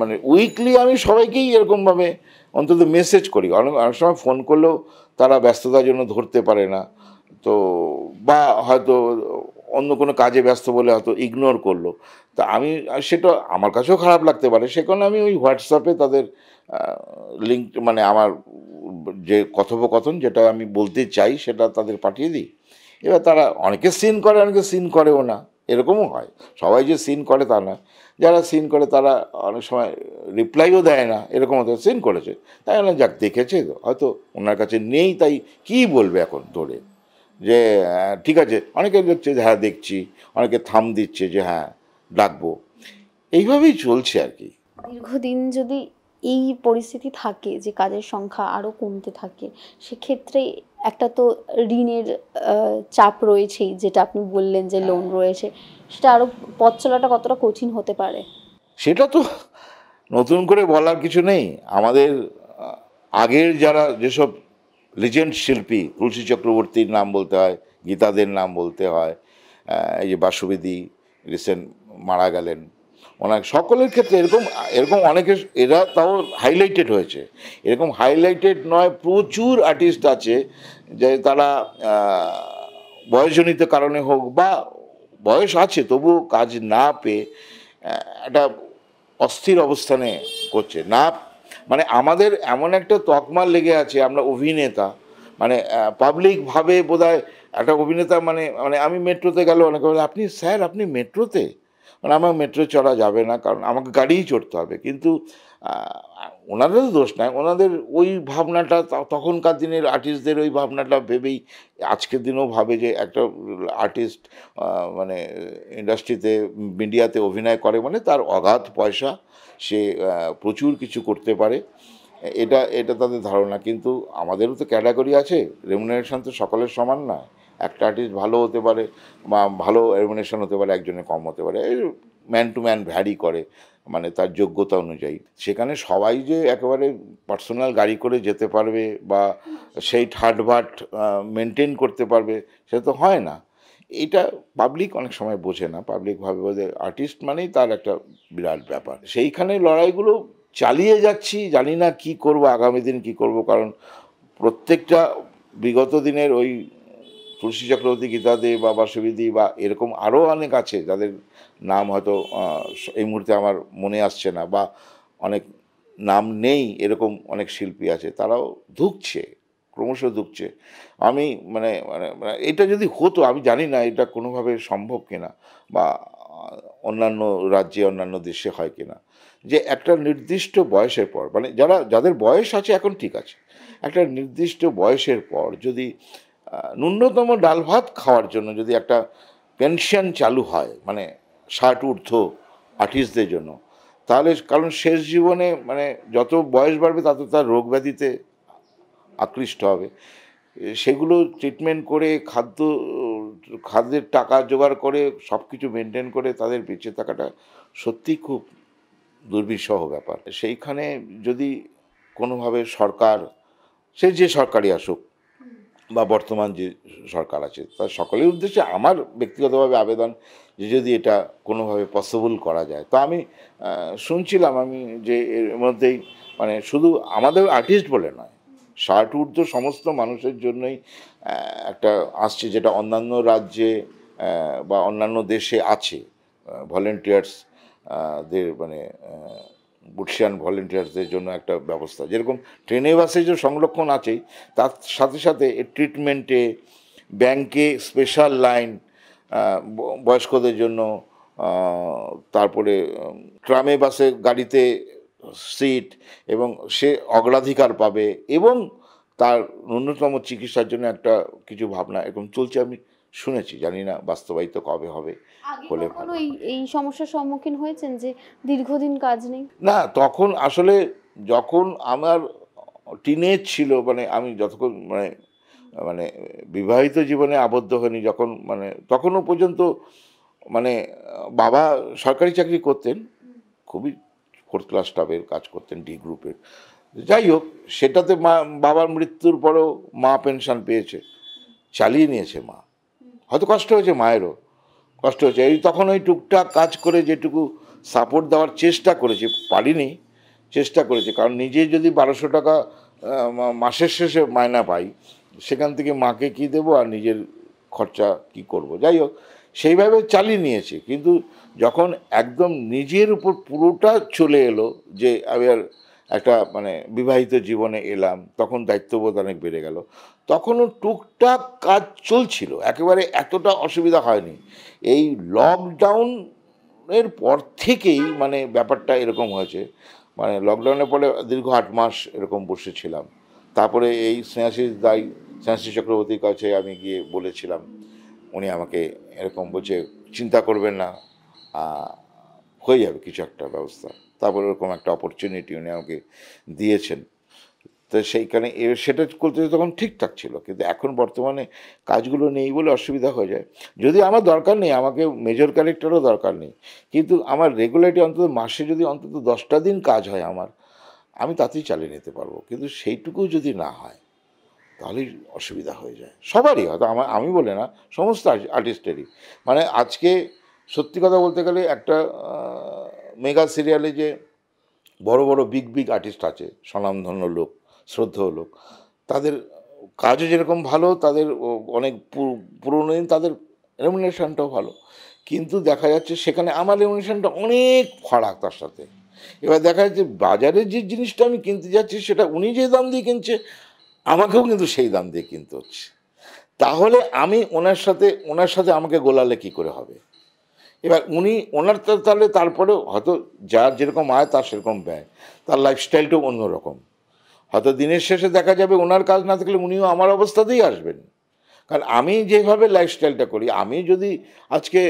মানে উইকলি আমি সবাইকেই এরকমভাবে অন্তত মেসেজ করি। অনেক সময় ফোন করলেও তারা ব্যস্ততার জন্য ধরতে পারে না, তো বা হয়তো অন্য কোনো কাজে ব্যস্ত বলে হয়তো ইগনোর করলো, তা আমি সেটা আমার কাছেও খারাপ লাগতে পারে। সে কারণে আমি ওই হোয়াটসঅ্যাপে তাদের লিঙ্ক, মানে আমার যে কথোপকথন যেটা আমি বলতে চাই সেটা তাদের পাঠিয়ে দিই। এবার তারা অনেকে সিন করে, অনেকে সিন করেও না, এরকমও হয়। সবাই যে সিন করে তা না, যারা সিন করে তারা অনেক সময় রিপ্লাইও দেয় না, এরকম হয়তো সিন করেছে, তাই না, যাক দেখেছে তো, হয়তো ওনার কাছে নেই, তাই কী বলবে এখন ধরে যে ঠিক আছে। অনেকে দেখছে যে হ্যাঁ দেখছি, অনেকে থাম দিচ্ছে যে হ্যাঁ ডাকবো, এইভাবেই চলছে আর কি। দীর্ঘদিন যদি এই পরিস্থিতি থাকে যে কাজের সংখ্যা আরও কমতে থাকে, সেক্ষেত্রে একটা তো ঋণের চাপ রয়েছেই, যেটা আপনি বললেন যে লোন রয়েছে, সেটা আরও পথ চলাটা কতটা কঠিন হতে পারে? সেটা তো নতুন করে বলার কিছু নেই। আমাদের আগের যারা যেসব লিজেন্ড শিল্পী, তুলসী চক্রবর্তীর নাম বলতে হয়, গীতাদের নাম বলতে হয়, এই যে বাসুবেদী রিসেন্ট মারা গেলেন, ওনার সকলের ক্ষেত্রে এরকম এরকম অনেকের, এরা তাও হাইলাইটেড হয়েছে, এরকম হাইলাইটেড নয় প্রচুর আর্টিস্ট আছে যে তারা বয়সজনিত কারণে হোক বা বয়স আছে তবু কাজ না পেয়ে একটা অস্থির অবস্থানে করছে না। মানে আমাদের এমন একটা তকমা লেগে আছে, আমরা অভিনেতা, মানে পাবলিকভাবে বোধহয় একটা অভিনেতা, মানে মানে আমি মেট্রোতে গেলে অনেকে বলে আপনি স্যার আপনি মেট্রোতে, মানে আমার মেট্রো চড়া যাবে না, কারণ আমাকে গাড়িই চড়তে হবে। কিন্তু ওনাদেরও দোষ নয়, ওনাদের ওই ভাবনাটা তখনকার দিনের আর্টিস্টদের ওই ভাবনাটা ভেবেই আজকের দিনেও ভাবে যে একটা আর্টিস্ট মানে ইন্ডাস্ট্রিতে মিডিয়াতে অভিনয় করে মানে তার অগাধ পয়সা, সে প্রচুর কিছু করতে পারে, এটা এটা তাদের ধারণা। কিন্তু আমাদেরও তো ক্যাটাগরি আছে, রেমুনারেশন তো সকলের সমান না। একটা আর্টিস্ট ভালো হতে পারে বা ভালো রেমুনারেশন হতে পারে, একজনের কম হতে পারে, ম্যান টু ম্যান ভ্যারি করে, মানে তার যোগ্যতা অনুযায়ী। সেখানে সবাই যে একেবারে পার্সোনাল গাড়ি করে যেতে পারবে বা সেই ঠাটবাট মেনটেন করতে পারবে সেটা তো হয় না। এটা পাবলিক অনেক সময় বোঝে না, পাবলিক ভাবে বোঝে আর্টিস্ট মানেই তার একটা বিরাট ব্যাপার। সেইখানে লড়াইগুলো চালিয়ে যাচ্ছি, জানি না কি করব, আগামী দিন কি করব, কারণ প্রত্যেকটা বিগত দিনের ওই তুলসী চক্রবর্তী, গীতাদি বা বাসুবিদি বা এরকম আরও অনেক আছে যাদের নাম হয়তো এই মুহূর্তে আমার মনে আসছে না, বা অনেক নাম নেই এরকম অনেক শিল্পী আছে, তারাও ধুঁকছে, ক্রমশ ধুঁকছে। আমি মানে মানে মানে এটা যদি হতো, আমি জানি না এটা কোনোভাবে সম্ভব কিনা বা অন্যান্য রাজ্যে অন্যান্য দেশে হয় কিনা, যে একটা নির্দিষ্ট বয়সের পর, মানে যাদের বয়স আছে এখন ঠিক আছে, একটা নির্দিষ্ট বয়সের পর যদি ন্যূনতম ডাল ভাত খাওয়ার জন্য যদি একটা পেনশন চালু হয়, মানে 60 ঊর্ধ্ব আর্টিস্টদের জন্য, তাহলে কারণ শেষ জীবনে মানে যত বয়স বাড়বে তত তার রোগ ব্যাধিতে আকৃষ্ট হবে, সেগুলো ট্রিটমেন্ট করে খাদ্যের টাকা জোগাড় করে সব কিছু মেনটেন করে তাদের বেঁচে থাকাটা সত্যিই খুব দুর্বিষহ ব্যাপার। সেইখানে যদি কোনোভাবে সরকার, সে যে সরকারই আসুক বা বর্তমান যে সরকার আছে, তার সকলের উদ্দেশ্যে আমার ব্যক্তিগতভাবে আবেদন যে যদি এটা কোনোভাবে পসিবল করা যায়। তো আমি শুনছিলাম আমি যে এর মধ্যেই মানে শুধু আমাদের আর্টিস্ট বলে নয়, 60 ঊর্ধ্ব সমস্ত মানুষের জন্যই একটা আসছে, যেটা অন্যান্য রাজ্যে বা অন্যান্য দেশে আছে, ভলেন্টিয়ার্স দের মানে বুটশিয়ান ভলেন্টিয়ার্সদের জন্য একটা ব্যবস্থা, যেরকম ট্রেনে বাসে যে সংরক্ষণ আছেই, তার সাথে সাথে ট্রিটমেন্টে, ব্যাংকে স্পেশাল লাইন বয়স্কদের জন্য, তারপরে ট্রামে বাসে গাড়িতে সিট, এবং সে অগ্রাধিকার পাবে, এবং তার ন্যূনতম চিকিৎসার জন্য একটা কিছু ভাবনা এরকম চলছে, আমি শুনেছি, জানি না বাস্তবায়িত কবে হবে। হলে কখনো এই সমস্যার সম্মুখীন হয়েছেন যে দীর্ঘদিন কাজ নেই? না, তখন আসলে যখন আমার টিনেজ ছিল, মানে আমি যতক্ষণ মানে মানে বিবাহিত জীবনে আবদ্ধ হয়নি, যখন মানে তখনও পর্যন্ত মানে বাবা সরকারি চাকরি করতেন, খুবই 4th ক্লাস স্টাফের কাজ করতেন, ডি গ্রুপের। যাই হোক, সেটাতে বাবার মৃত্যুর পরেও মা পেনশন পেয়েছে, চালিয়ে নিয়েছে মা। হয়তো কষ্ট হয়েছে, মায়েরও কষ্ট হয়েছে, এই তখন ওই টুকটাক কাজ করে যেটুকু সাপোর্ট দেওয়ার চেষ্টা করেছে, পারিনি, চেষ্টা করেছে, কারণ নিজে যদি 1200 টাকা মাসের শেষে মায়না পাই, সেখান থেকে মাকে কি দেবো আর নিজের খরচা কি করব। যাই হোক, সেইভাবে চালিয়ে নিয়েছে। কিন্তু যখন একদম নিজের উপর পুরোটা চলে এলো, যে আমি আর একটা মানে বিবাহিত জীবনে এলাম, তখন দায়িত্ববোধ অনেক বেড়ে গেল, তখনও টুকটাক কাজ চলছিল, একেবারে এতটা অসুবিধা হয়নি। এই লকডাউনের পর থেকেই মানে ব্যাপারটা এরকম হয়েছে, মানে লকডাউনের পরে দীর্ঘ 8 মাস এরকম বসেছিলাম। তারপরে এই স্নেহাশিস চক্রবর্তীর কাছে আমি গিয়ে বলেছিলাম, উনি আমাকে এরকম বলছে চিন্তা করবেন না, হয়ে যাবে কিছু একটা ব্যবস্থা। তারপর ওরকম একটা অপরচুনিটি উনি আমাকে দিয়েছেন। তো সেইখানে সেটা করতে তখন ঠিকঠাক ছিল, কিন্তু এখন বর্তমানে কাজগুলো নেই বলে অসুবিধা হয়ে যায়। যদি আমার দরকার নেই, আমাকে মেজর ক্যারেক্টারও দরকার নেই, কিন্তু আমার রেগুলারলি অন্তত মাসে যদি অন্তত 10টা দিন কাজ হয় আমার, আমি তাতেই চালিয়ে নিতে পারবো। কিন্তু সেইটুকু যদি না হয় তাহলেই অসুবিধা হয়ে যায় সবারই, হয়তো আমি বলে না, সমস্ত আর্টিস্টেরই। মানে আজকে সত্যি কথা বলতে গেলে একটা মেগা সিরিয়ালে যে বড় বড় বিগ বিগ আর্টিস্ট আছে, স্বনামধন্য লোক, শ্রদ্ধেয় লোক, তাদের কাজও যেরকম ভালো, তাদের অনেক পুরনো দিন তাদের রেমুনারেশনটাও ভালো, কিন্তু দেখা যাচ্ছে সেখানে আমার রেমুনারেশনটা অনেক ফারাক তার সাথে। এবার দেখা যাচ্ছে বাজারে যে জিনিসটা আমি কিনতে যাচ্ছি সেটা উনি যে দাম দিয়ে কিনছে, আমাকেও কিন্তু সেই দাম দিয়ে কিনতে হচ্ছে। তাহলে আমি ওনার সাথে আমাকে গোলালে কী করে হবে? এবার ওনার তাহলে তারপরেও হয়তো যার যেরকম আয় তার সেরকম ব্যয়, তার লাইফস্টাইলটাও অন্যরকম। হয়তো দিনের শেষে দেখা যাবে ওনার কাজ না থাকলে উনিও আমার অবস্থাতেই আসবেন। কারণ আমি যেভাবে লাইফস্টাইলটা করি, আমি যদি আজকে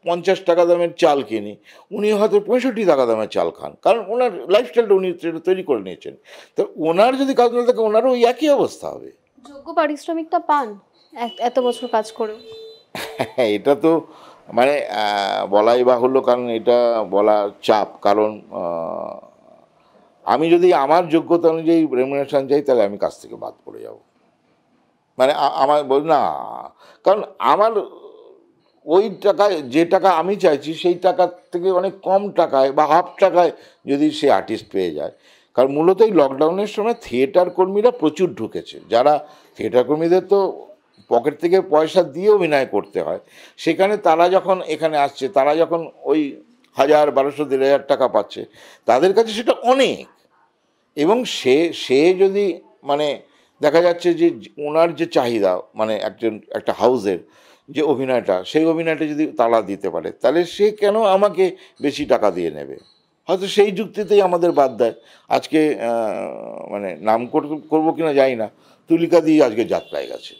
50 টাকা দামের চাল কিনি, উনি হয়তো 65 টাকা দামের চাল খান, কারণ ওনার লাইফস্টাইলটা উনি তৈরি করে নিয়েছেন। তো ওনার যদি কাজ না থাকে ওনারও ওই একই অবস্থা হবে। যোগ্য পারিশ্রমিকটা পান এত বছর কাজ করে? এটা তো মানে বলাই বাহুল্য, কারণ এটা বলা চাপ। কারণ আমি যদি আমার যোগ্যতা অনুযায়ী রেমুনারেশন চাই তাহলে আমি কাজ থেকে বাদ পড়ে যাব। মানে আমার না, কারণ আমার ওই টাকায় যে টাকা আমি চাইছি সেই টাকার থেকে অনেক কম টাকায় বা হাফ টাকায় যদি সে আর্টিস্ট পেয়ে যায়। কারণ মূলত এই লকডাউনের সময় থিয়েটার কর্মীরা প্রচুর ঢুকেছে, যারা থিয়েটার কর্মীদের তো পকেট থেকে পয়সা দিয়ে অভিনয় করতে হয়, সেখানে তারা যখন এখানে আসছে, তারা যখন ওই 1000, 1200, 1500 টাকা পাচ্ছে, তাদের কাছে সেটা অনেক। এবং সে যদি মানে দেখা যাচ্ছে যে ওনার যে চাহিদা, মানে একটা হাউসের যে অভিনয়টা, সেই অভিনয়টা যদি তারা দিতে পারে, তাহলে সে কেন আমাকে বেশি টাকা দিয়ে নেবে? হয়তো সেই যুক্তিতেই আমাদের বাদ দেয়। আজকে মানে নাম করবো কিনা জানি না, তুলিকা দিয়ে আজকে যাত্রায় গেছে।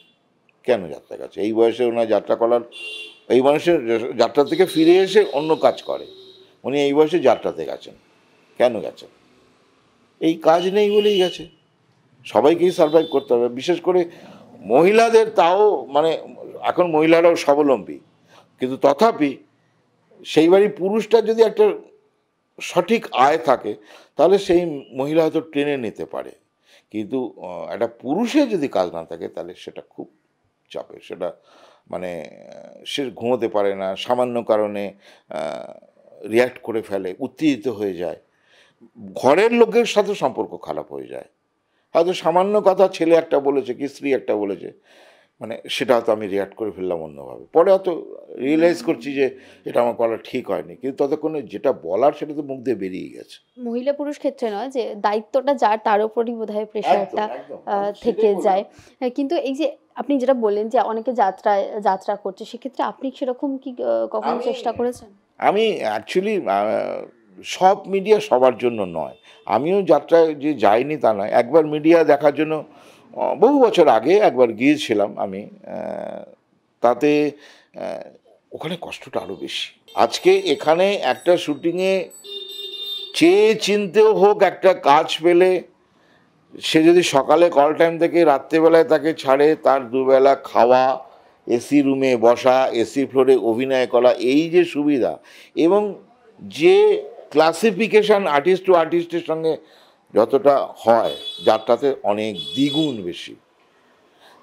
কেন যাত্রা গেছে? এই বয়সে ওনার যাত্রা করার, এই বয়সে যাত্রা থেকে ফিরে এসে অন্য কাজ করে, উনি এই বয়সে যাত্রাতে গেছেন। কেন গেছেন? এই কাজ নেই বলেই গেছে। সবাইকেই সার্ভাইভ করতে হবে, বিশেষ করে মহিলাদের। তাও মানে এখন মহিলারাও স্বাবলম্বী, কিন্তু তথাপি সেইবারই পুরুষটার যদি একটা সঠিক আয় থাকে তাহলে সেই মহিলা হয়তো টেনে নিতে পারে। কিন্তু একটা পুরুষের যদি কাজ না থাকে তাহলে সেটা খুব চাপে। সেটা মানে সে ঘুমোতে পারে না, সামান্য কারণে রিয়্যাক্ট করে ফেলে, উত্তেজিত হয়ে যায়, ঘরের লোকের সাথে সম্পর্ক খারাপ হয়ে যায়। হয়তো সামান্য কথা ছেলে একটা বলেছে কি স্ত্রী একটা বলেছে, মানে সেটা হয়তো আমি রিয়্যাক্ট করে ফেললাম অন্যভাবে, পরে হয়তো রিয়েলাইজ করছি যে এটা আমার বলা ঠিক হয়নি, কিন্তু ততক্ষণে যেটা বলার সেটা তো মুখ দিয়ে বেরিয়ে গেছে। মহিলা পুরুষ ক্ষেত্রে নয়, যে দায়িত্বটা যার তার উপরই বোধহয় প্রেশারটা থেকে যায়। কিন্তু এই যে আপনি যেটা বললেন যে অনেকে যাত্রা করছে, সেক্ষেত্রে আপনি সেরকম কি কখনো চেষ্টা করেছেন? আমি অ্যাকচুয়ালি সব মিডিয়া সবার জন্য নয়। আমিও যাত্রায় যে যাইনি তা নয়, একবার মিডিয়া দেখার জন্য বহু বছর আগে একবার গিয়েছিলাম আমি। তাতে ওখানে কষ্টটা আরও বেশি। আজকে এখানে একটা শুটিংয়ে চেয়ে চিনতেও হোক একটা কাজ পেলে, সে যদি সকালে কল টাইম থেকে রাত্রেবেলায় তাকে ছাড়ে, তার দুবেলা খাওয়া, এসি রুমে বসা, এসি ফ্লোরে অভিনয় করা, এই যে সুবিধা এবং যে ক্লাসিফিকেশান আর্টিস্ট টু আর্টিস্টের সঙ্গে যতটা হয়, যারটাতে অনেক দ্বিগুণ বেশি।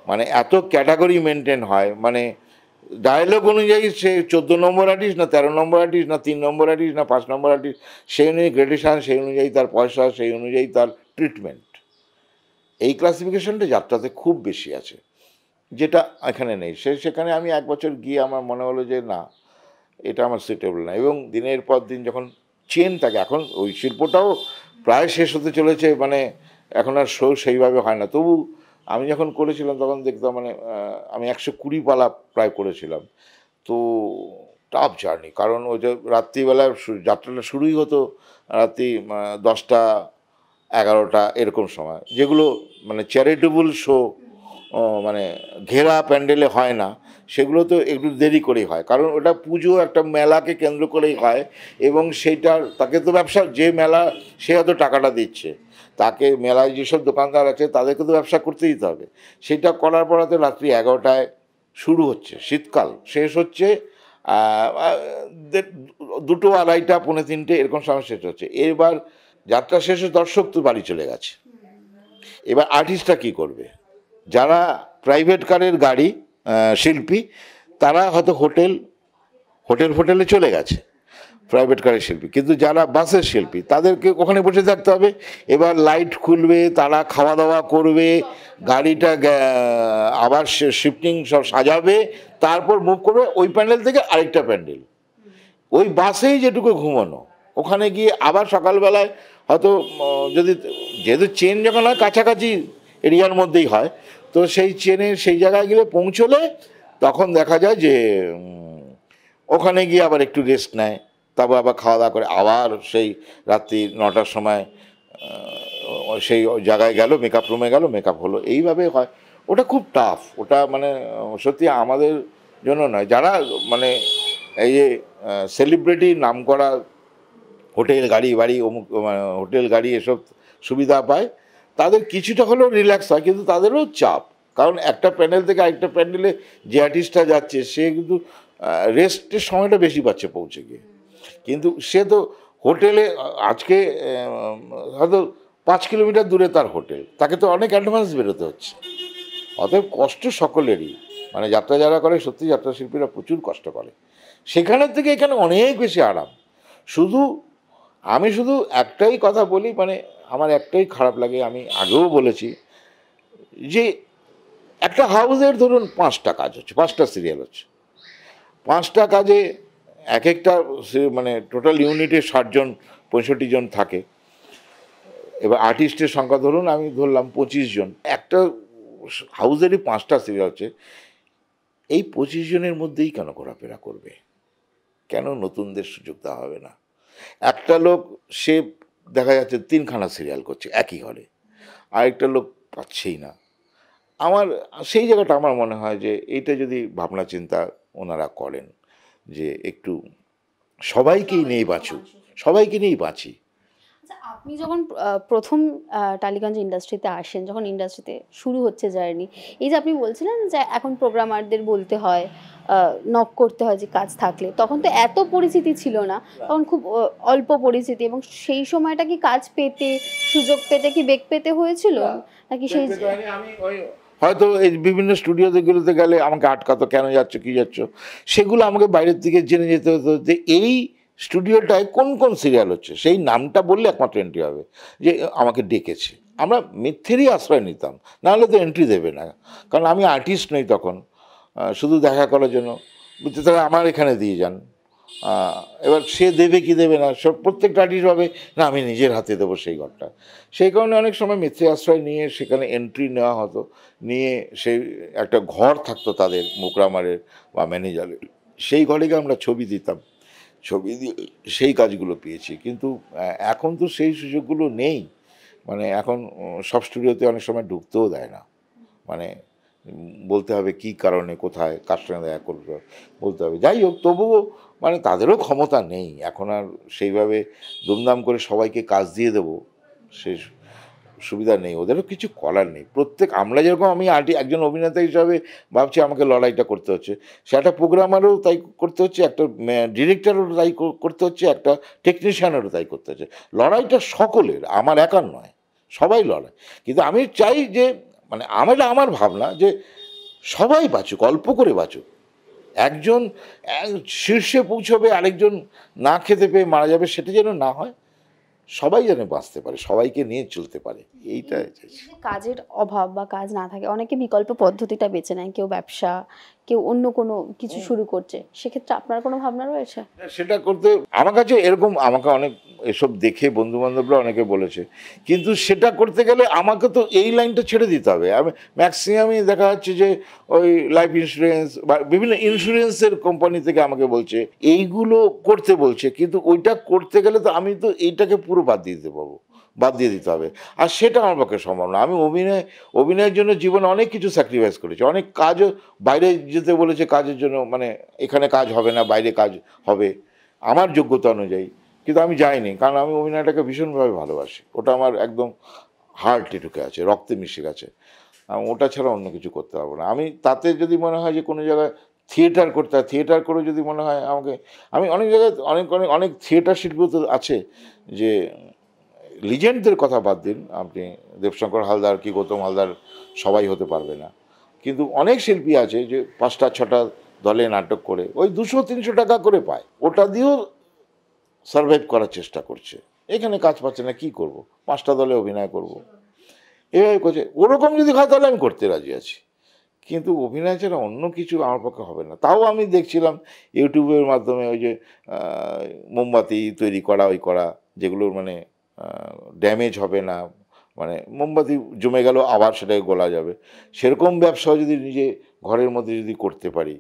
মানে এত ক্যাটাগরি মেনটেন হয়, মানে ডায়লগ অনুযায়ী সে 14 নম্বর আর্টিস্ট না 13 নম্বর আর্টিস্ট না 3 নম্বর আর্টিস্ট না 5 নম্বর আর্টিস্ট, সেই অনুযায়ী গ্রেডেশান, সেই অনুযায়ী তার পয়সা, সেই অনুযায়ী তার ট্রিটমেন্ট। এই ক্লাসিফিকেশনটা যাত্রাতে খুব বেশি আছে, যেটা এখানে নেই। সেখানে আমি 1 বছর গিয়ে আমার মনে হলো যে না, এটা আমার সুইটেবল না। এবং দিনের পর দিন যখন চেন থাকে, এখন ওই শিল্পটাও প্রায় শেষ হতে চলেছে, মানে এখন আর শো সেইভাবে হয় না। তবু আমি যখন করেছিলাম তখন দেখতাম মানে আমি 120 পালা প্রায় করেছিলাম। তো টাফ জার্নি, কারণ ওই যে রাত্রিবেলা যাত্রাটা শুরুই হতো রাত্রি 10টা 11টা এরকম সময়, যেগুলো মানে চ্যারিটেবল শো, মানে ঘেরা প্যান্ডেলে হয় না, সেগুলো তো একটু দেরি করেই হয়, কারণ ওটা পুজো একটা মেলাকে কেন্দ্র করেই হয়, এবং সেইটার তাকে তো ব্যবসা, যে মেলা সে হয়তো টাকাটা দিচ্ছে, তাকে মেলায় যেসব দোকানদার আছে তাদেরকে তো ব্যবসা করতে দিতে হবে। সেটা করার পর তো রাত্রি 11টায় শুরু হচ্ছে, শীতকাল শেষ হচ্ছে 2টো, 2:30, 2:45 এরকম সময় শেষ হচ্ছে। এবার যাত্রা শেষে দর্শক তো বাড়ি চলে গেছে, এবার আর্টিস্টরা কী করবে? যারা প্রাইভেট কারের গাড়ি শিল্পী, তারা হয়তো হোটেলে চলে গেছে প্রাইভেট কারের শিল্পী, কিন্তু যারা বাসের শিল্পী তাদেরকে ওখানে বসে থাকতে হবে। এবার লাইট খুলবে, তারা খাওয়া দাওয়া করবে, গাড়িটা আবার শিফটিং সব সাজাবে, তারপর মুভ করবে ওই প্যান্ডেল থেকে আরেকটা প্যান্ডেল। ওই বাসেই যেটুকু ঘুমানো, ওখানে গিয়ে আবার সকালবেলায় হয়তো যদি, যেহেতু চেন যখন হয় কাছাকাছি এরিয়ার মধ্যেই হয়, তো সেই চেনে সেই জায়গায় গেলে পৌঁছলে তখন দেখা যায় যে ওখানে গিয়ে আবার একটু রেস্ট নেয়, তারপর আবার খাওয়া দাওয়া করে আবার সেই রাত্রি 9টার সময় সেই জায়গায় গেল, মেকআপ রুমে গেল, মেকআপ হলো, এইভাবে হয়। ওটা খুব টাফ, ওটা মানে সত্যি আমাদের জন্য নয়, যারা মানে এই যে সেলিব্রিটি নাম করা হোটেল গাড়ি বাড়ি অমুক হোটেল গাড়ি এসব সুবিধা পায়, তাদের কিছুটা হলেও রিল্যাক্স হয়, কিন্তু তাদেরও চাপ, কারণ একটা প্যান্ডেল থেকে আরেকটা প্যান্ডেলে যে আর্টিস্টটা যাচ্ছে সে কিন্তু রেস্টের সময়টা বেশি পাচ্ছে পৌঁছে গিয়ে, কিন্তু সে তো হোটেলে আজকে হয়তো 5 কিলোমিটার দূরে তার হোটেল, তাকে তো অনেক অ্যাডভান্স বেরোতে হচ্ছে। অতএব কষ্ট সকলেরই, মানে যাত্রা যারা করে সত্যি যাত্রা শিল্পীরা প্রচুর কষ্ট করে, সেখানের থেকে এখানে অনেক বেশি আরাম। আমি শুধু একটাই কথা বলি, মানে আমার একটাই খারাপ লাগে, আমি আগেও বলেছি যে একটা হাউসের ধরুন 5টা কাজ হচ্ছে, 5টা সিরিয়াল হচ্ছে, 5টা কাজে এক একটা মানে টোটাল ইউনিটে 60 জন 65 জন থাকে। এবার আর্টিস্টের সংখ্যা ধরুন আমি ধরলাম 25 জন, একটা হাউসেরই 5টা সিরিয়াল হচ্ছে, এই 25 জনের মধ্যেই কেন ঘোরাফেরা করবে? কেন নতুনদের সুযোগ দেওয়া হবে না? একটা লোক সে দেখা যাচ্ছে 3খানা সিরিয়াল করছে একই হলে, আরেকটা লোক পাচ্ছেই না। আমার সেই জায়গাটা আমার মনে হয় যে এইটা যদি ভাবনা চিন্তা ওনারা করেন, যে একটু সবাইকেই নিয়েই বাঁচি। আপনি যখন প্রথম টালিগঞ্জ ইন্ডাস্ট্রিতে আসেন, যখন ইন্ডাস্ট্রিতে শুরু হচ্ছে জার্নি, এই যে আপনি বলছিলেন যে এখন প্রোগ্রামারদের বলতে হয়, নক করতে হয় যে কাজ থাকলে, তখন তো এত পরিচিতি ছিল না, তখন খুব অল্প পরিচিতি, এবং সেই সময়টা কি কাজ পেতে, সুযোগ পেতে কি বেগ পেতে হয়েছিল নাকি সেই হয়তো এই বিভিন্ন স্টুডিওগুলোতে গেলে আমাকে আটকাতো, কেন যাচ্ছ কী যাচ্ছ, সেগুলো আমাকে বাইরের থেকে জেনে যেতে হতো যে এই স্টুডিওটায় কোন কোন সিরিয়াল হচ্ছে, সেই নামটা বললে একমাত্র এন্ট্রি হবে, যে আমাকে ডেকেছে। আমরা মিথ্যেরই আশ্রয় নিতাম, নাহলে তো এন্ট্রি দেবে না, কারণ আমি আর্টিস্ট নই তখন, শুধু দেখা করার জন্য বুঝতে, তাহলে আমার এখানে দিয়ে যান। এবার সে দেবে কি দেবে না, সব প্রত্যেকটা আর্টিস্ট ভাবে না আমি নিজের হাতে দেবো সেই ঘরটা, সেই কারণে অনেক সময় মিথ্যে আশ্রয় নিয়ে সেখানে এন্ট্রি নেওয়া হতো, নিয়ে সেই একটা ঘর থাকতো তাদের প্রোগ্রামারের বা ম্যানেজারের, সেই ঘরে গিয়ে আমরা ছবি দিতাম, ছবি দিয়ে সেই কাজগুলো পেয়েছি। কিন্তু এখন তো সেই সুযোগগুলো নেই, মানে এখন সব স্টুডিওতে অনেক সময় ঢুকতেও দেয় না, মানে বলতে হবে কি কারণে, কোথায়, কার সঙ্গে দেখা করবে বলতে হবে। যাই হোক, তবুও মানে তাদেরও ক্ষমতা নেই এখন আর সেইভাবে দুমদাম করে সবাইকে কাজ দিয়ে দেবো, সে সুবিধা নেই, ওদেরও কিছু করার নেই। আমরা যেরকম, আমি একজন অভিনেতা হিসাবে ভাবছি আমাকে লড়াইটা করতে হচ্ছে, সেটা প্রোগ্রামারও তাই করতে হচ্ছে, একটা ডিরেক্টরেরও তাই করতে হচ্ছে, একটা টেকনিশিয়ানেরও তাই করতে হচ্ছে। লড়াইটা সকলের, আমার একার নয়, সবাই লড়াই। কিন্তু আমি চাই যে মানে আমার ভাবনা যে সবাই বাঁচুক, অল্প করে বাঁচুক। একজন শীর্ষে পৌঁছবে, আরেকজন না খেতে পেয়ে মারা যাবে, সেটা যেন না হয়, সবাই যেন বাঁচতে পারে, সবাইকে নিয়ে চলতে পারে, এইটাই চাইছি। কাজের অভাব বা কাজ না থাকে, অনেকে বিকল্প পদ্ধতিটা বেছে নেয়, কেউ ব্যবসা, কেউ অন্য কোনো কিছু শুরু করছে, সেক্ষেত্রে আপনার কোনো ভাবনা রয়েছে? সেটা করতে আমার কাছে এরকম, আমাকে অনেক এসব দেখে বন্ধু বান্ধবরা অনেকে বলেছে, কিন্তু সেটা করতে গেলে আমাকে তো এই লাইনটা ছেড়ে দিতে হবে। আমি ম্যাক্সিমামই দেখা যাচ্ছে যে ওই লাইফ ইন্স্যুরেন্স বা বিভিন্ন ইন্স্যুরেন্সের কোম্পানি থেকে আমাকে বলছে এইগুলো করতে বলছে, কিন্তু ওইটা করতে গেলে তো আমি তো এইটাকে পুরো বাদ দিয়ে দিতে পারবো, বাদ দিয়ে দিতে হবে, আর সেটা আমার পক্ষে সম্ভব না। আমি অভিনয়ের জন্য জীবনে অনেক কিছু স্যাক্রিফাইস করেছি, অনেক কাজও বাইরে যেতে বলেছে কাজের জন্য, মানে এখানে কাজ হবে না, বাইরে কাজ হবে আমার যোগ্যতা অনুযায়ী, কিন্তু আমি যাইনি, কারণ আমি অভিনয়টাকে ভীষণভাবে ভালোবাসি। ওটা আমার একদম হার্টে ঢুকে আছে, রক্তে মিশে গেছে। ওটা ছাড়া অন্য কিছু করতে পারবো না। আমি তাতে যদি মনে হয় যে কোনো জায়গায় থিয়েটার করতে হয়, থিয়েটার করে যদি মনে হয় আমাকে, আমি অনেক জায়গায় অনেক অনেক অনেক থিয়েটার শিল্পী তো আছে যে লিজেন্ডদের কথা বাদ দিন, আপনি দেবশঙ্কর হালদার কি গৌতম হালদার সবাই হতে পারবে না, কিন্তু অনেক শিল্পী আছে যে 5টা 6টা দলে নাটক করে ওই 200-300 টাকা করে পায়, ওটা দিয়েও সার্ভাইভ করার চেষ্টা করছে। এখানে কাজ পাচ্ছে না, কি করব, 5টা দলে অভিনয় করব, এভাবে করছে। ওরকম যদি হয় তাহলে আমি করতে রাজি আছি, কিন্তু অভিনয় ছাড়া অন্য কিছু আমার পক্ষে হবে না। তাও আমি দেখছিলাম ইউটিউবের মাধ্যমে ওই যে মোমবাতি তৈরি করা, ওই করা যেগুলোর মানে ড্যামেজ হবে না, মানে মোমবাতি জমে গেল আবার সেটাকে গলা যাবে, সেরকম ব্যবসা যদি নিজে ঘরের মধ্যে যদি করতে পারি,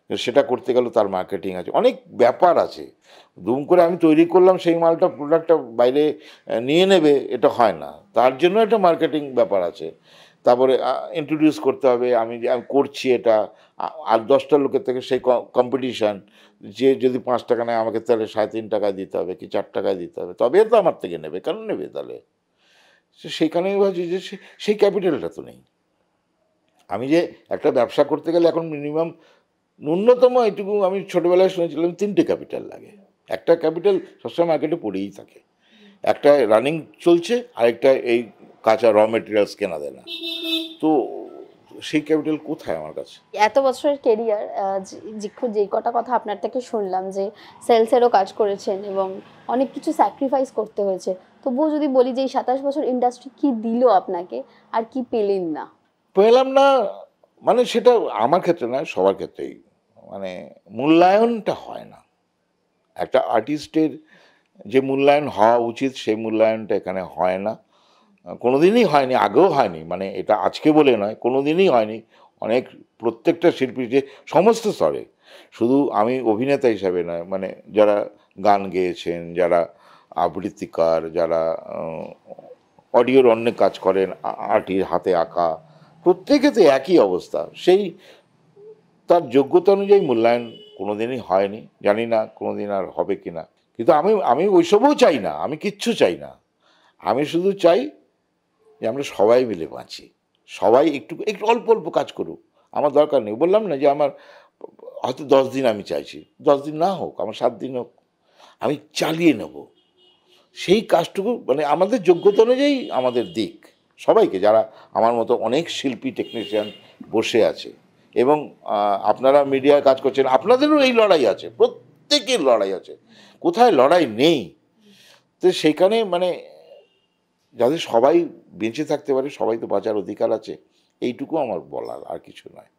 সেটা করতে গেলে তার মার্কেটিং আছে, অনেক ব্যাপার আছে। দুম করে আমি তৈরি করলাম, সেই মালটা প্রোডাক্টটা বাইরে নিয়ে নেবে, এটা হয় না, তার জন্য একটা মার্কেটিং ব্যাপার আছে। তারপরে ইন্ট্রোডিউস করতে হবে আমি করছি এটা, আর 10টা লোকের থেকে সেই কম্পিটিশান, যে যদি 5 টাকা নেয় আমাকে তাহলে 3.5 টাকায় দিতে হবে কি 4 টাকায় দিতে হবে, তবে তো আমার থেকে নেবে, কেন নেবে তাহলে? সেইখানেই ভাবছি যে সেই ক্যাপিটালটা তো নেই। আমি যে একটা ব্যবসা করতে গেলে এখন মিনিমাম ন্যূনতম এইটুকু আমি ছোটোবেলায় শুনেছিলাম 3টে ক্যাপিটাল লাগে। একটা ক্যাপিটাল সবসময় মার্কেটে পড়েই থাকে, একটা রানিং চলছে, আরেকটা এই কাঁচা র মেটেরিয়ালস কেনা দেয় না, তো সেই ক্যাপিটাল কোথায় আমার কাছে? এত বছরের কেরিয়ার, যেই কটা কথা আপনার থেকে শুনলাম যে সেলসেরও কাজ করেছেন এবং অনেক কিছু স্যাক্রিফাইস করতে হয়েছে, তবুও যদি বলি যে এই 27 বছর ইন্ডাস্ট্রি কি দিল আপনাকে আর কি পেলেন না? পেলাম না মানে সেটা আমার ক্ষেত্রে নয়, সবার ক্ষেত্রেই, মানে মূল্যায়নটা হয় না। একটা আর্টিস্টের যে মূল্যায়ন হওয়া উচিত সেই মূল্যায়নটা এখানে হয় না, কোনোদিনই হয়নি, আগেও হয়নি, মানে এটা আজকে বলে নয়, কোনোদিনই হয়নি। অনেক প্রত্যেকটা শিল্পী যে সমস্ত স্তরে, শুধু আমি অভিনেতা হিসাবে নয়, মানে যারা গান গেয়েছেন, যারা আবৃত্তিকার, যারা অডিওর অন্য কাজ করেন, আর্টির হাতে আঁকা, প্রত্যেকেতে একই অবস্থা, সেই তার যোগ্যতা অনুযায়ী মূল্যায়ন কোনোদিনই হয়নি, জানি না কোনোদিন আর হবে কি না। কিন্তু আমি ওইসবও চাই না, আমি কিচ্ছু চাই না, আমি শুধু চাই যে আমরা সবাই মিলে বাঁচি, সবাই একটু একটু অল্প অল্প কাজ করুক, আমার দরকার নেই। বললাম না যে আমার হয়তো 10 দিন আমি চাইছি, 10 দিন না হোক, আমার 7 দিন হোক, আমি চালিয়ে নেব সেই কাজটুকু, মানে আমাদের যোগ্যতা অনুযায়ী আমাদের দিক সবাইকে, যারা আমার মতো অনেক শিল্পী টেকনিশিয়ান বসে আছে, এবং আপনারা মিডিয়ায় কাজ করছেন, আপনাদেরও এই লড়াই আছে, প্রত্যেকের লড়াই আছে, কোথায় লড়াই নেই? তো সেইখানে মানে যাতে সবাই বেঁচে থাকতে পারে, সবাই তো বাঁচার অধিকার আছে, এইটুকু আমার বলার, আর কিছু নয়।